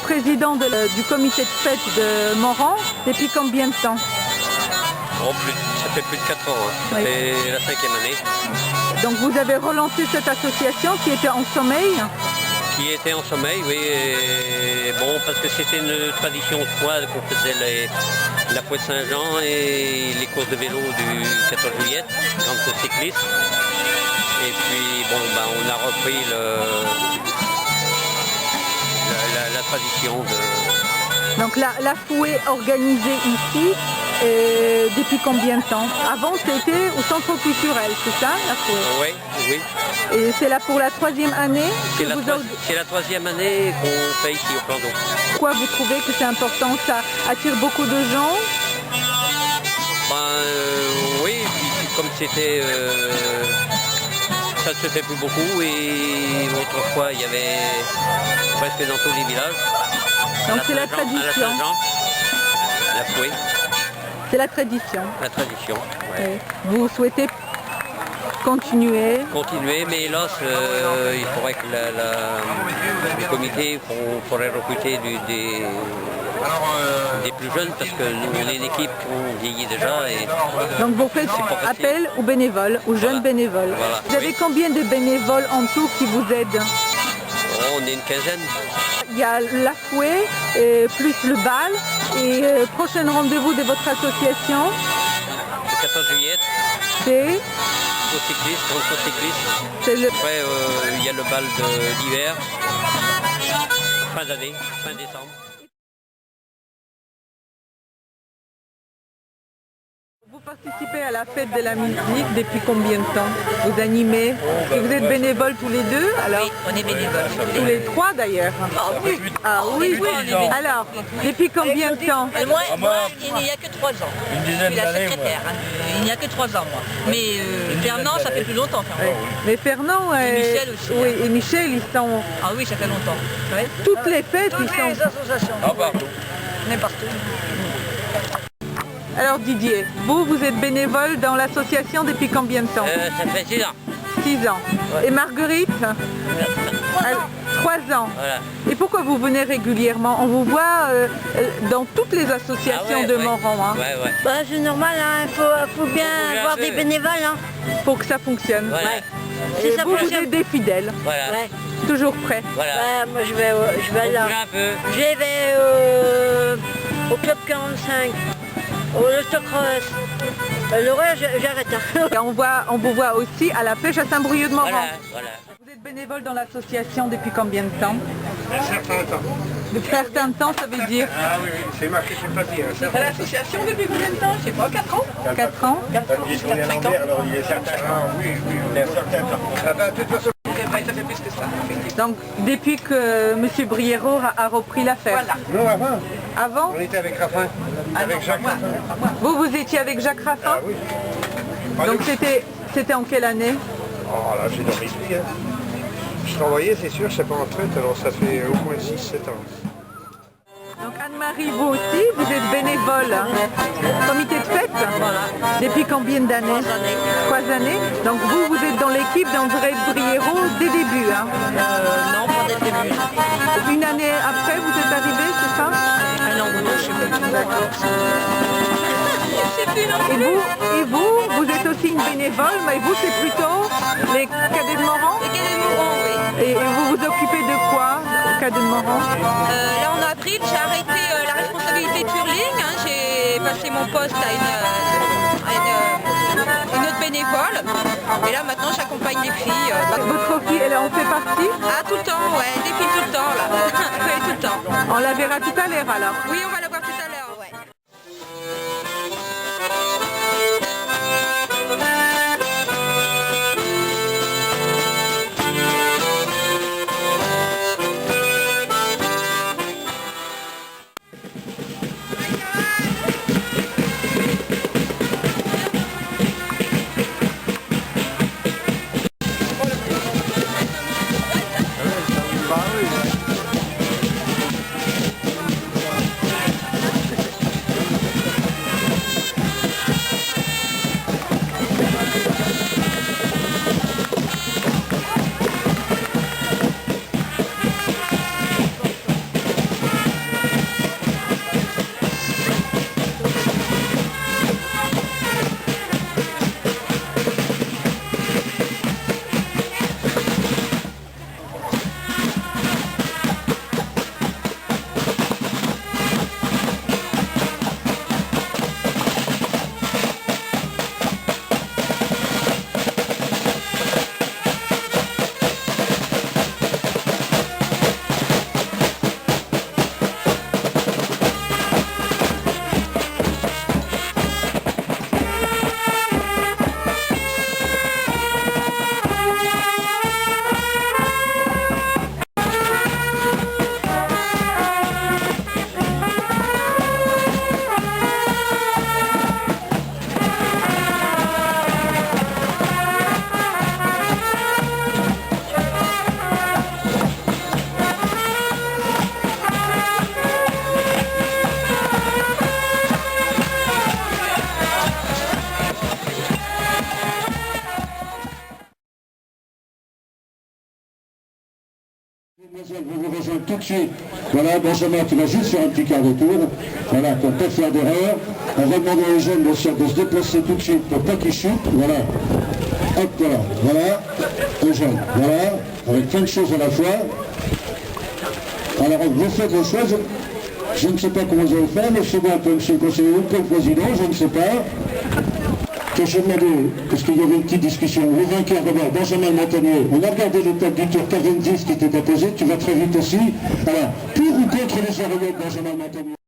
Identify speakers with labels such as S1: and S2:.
S1: président du comité de fête de Moran depuis combien de temps?
S2: Ça fait plus de 4 ans, hein. Ça
S1: Oui.
S2: fait la 5e année.
S1: Donc vous avez relancé cette association qui était en sommeil?
S2: Qui était en sommeil, oui. Et bon, parce que c'était une tradition de foi qu'on faisait la fouette Saint-Jean et les courses de vélo du 14 juillet, grande course cycliste. Et puis bon, on a repris la tradition de...
S1: Donc la fouée organisée ici, depuis combien de temps? Avant c'était au centre culturel, c'est ça la fouée?
S2: Oui, oui.
S1: Et c'est là pour la 3e année?
S2: C'est la 3e année qu'on fait ici au Plan d'Eau.
S1: Pourquoi vous trouvez que c'est important? Ça attire beaucoup de gens?
S2: Oui, puis comme c'était... ça ne se fait plus beaucoup et autrefois il y avait presque dans tous les villages.
S1: Donc c'est la tradition.
S2: La fouée.
S1: C'est la tradition.
S2: La tradition. Ouais.
S1: Vous souhaitez continuer?
S2: Continuer, mais hélas, il faudrait que le comité pourrait recruter des plus jeunes parce que nous, on est une équipe qui ont vieilli déjà. Et
S1: donc vous faites appel aux bénévoles, aux jeunes bénévoles.
S2: Voilà.
S1: Vous avez combien de bénévoles en tout qui vous aident?
S2: On est une quinzaine.
S1: Il y a la fouée, plus le bal, et prochain rendez-vous de votre association?
S2: Le 14 juillet.
S1: C'est
S2: cycliste, grande course cycliste. Après, il y a le bal d'hiver, fin d'année, fin décembre.
S1: Vous participez à la fête de la musique depuis combien de temps? Vous animez? Et vous êtes bénévoles tous les deux? Alors,
S3: oui, on est bénévoles.
S1: Tous les trois d'ailleurs? Ah oui. Alors, depuis combien de temps?
S3: Moi, il n'y a que 3 ans.
S4: Une
S3: Je
S4: dizaine
S3: suis la
S4: d'années.
S3: secrétaire. Il n'y a que 3 ans, moi. Mais Fernand, ça fait plus longtemps. Fernand.
S1: Mais Fernand
S3: Et Michel aussi.
S1: Oui, et Michel, ils sont...
S3: Ah oui, ça fait longtemps. Ouais.
S1: Toutes les fêtes, ils sont...
S3: associations.
S4: Ah, partout.
S3: On est partout.
S1: Alors Didier, vous êtes bénévole dans l'association depuis combien de temps?
S2: Ça fait 6 ans.
S1: 6 ans. Et Marguerite? 3 ans.
S2: Voilà.
S1: Et pourquoi vous venez régulièrement? On vous voit dans toutes les associations de Moran. Hein,
S2: Ouais.
S5: Bah, c'est normal, il faut bien avoir des bénévoles.
S1: pour que ça fonctionne.
S2: Voilà.
S5: Si
S1: Et
S5: ça
S1: vous
S5: fonctionne.
S1: êtes des fidèles,
S2: Voilà.
S5: Ouais.
S1: toujours prêts.
S2: Voilà.
S5: Moi je vais là.
S2: Bouger un peu.
S5: Je vais au Club 45, au Autocross. Le reste, j'arrête. Hein.
S1: Et on vous voit aussi à la pêche à Saint-Brieuc de Moran.
S2: Voilà.
S1: Vous êtes bénévole dans l'association depuis combien de temps?
S4: Un certain temps.
S1: De certain temps, ça veut dire
S4: Ah oui, c'est marqué sur le papier.
S3: À l'association depuis combien de temps? Je sais pas, 4 ans.
S1: 4 ans.
S4: Il est tourné à l'envers, alors il est certain. Ah oui, il est certain temps. Ah ben, de toute façon,
S3: Ça fait plus que ça.
S1: Donc depuis que M. Briero a repris l'affaire.
S3: Voilà.
S4: non, avant,
S1: Avant,
S4: on était avec Raffin, avec Jacques Raffin.
S1: vous étiez avec Jacques Raffin.
S4: Ah oui.
S1: Donc c'était en quelle année?
S4: Oh là, j'ai dans l'esprit. Hein. Je travaillais, c'est sûr, je sais pas en retraite, alors ça fait au moins 6-7 ans.
S1: Donc Anne-Marie, vous aussi, vous êtes bénévole, hein, comité de fête. Depuis combien d'années? 3 années. Donc vous êtes dans l'équipe d'André Briero dès le début. Hein.
S3: Non, pas dès le début.
S1: Une année après, vous êtes arrivé, c'est ça?
S3: Un an ou deux, je sais pas. D'accord.
S1: Et vous êtes aussi une bénévole, mais vous c'est plutôt les cadets de Moran?
S3: Les cadets de Moran, oui.
S1: Et vous vous occupez de quoi, cadets de Moran?
S3: Là, on a appris, j'ai arrêté la responsabilité de Turling. Hein, j'ai passé mon poste à une autre bénévole. Et là, maintenant, j'accompagne les filles.
S1: Votre fille, elle en fait partie?
S3: Ah, tout le temps, ouais. Des filles tout le temps, là. Oui, tout le temps.
S1: On la verra tout à l'heure alors.
S3: Oui, on va la voir tout à l'heure, ouais.
S6: Mademoiselle, vous vous rejoindre tout de suite. Voilà, Benjamin, tu vas juste faire un petit quart de tour. Voilà, pour ne pas faire d'erreur. On va demander aux jeunes, bien sûr, de se déplacer tout de suite pour pas qu'ils chutent. Voilà. Hop, voilà. Voilà. Aux jeunes. Voilà. Avec plein de choses à la fois. Alors, vous faites vos choix. Je ne sais pas comment vous allez faire, mais c'est bon, monsieur le conseiller ou le président, je ne sais pas. Que je demandais, parce qu'il y avait une petite discussion, le vainqueur d'abord, Benjamin Montagnier, on a regardé l'étape du tour 90 qui était apposée, tu vas très vite aussi. Alors, pour ou contre les oreillettes, Benjamin Montagnier?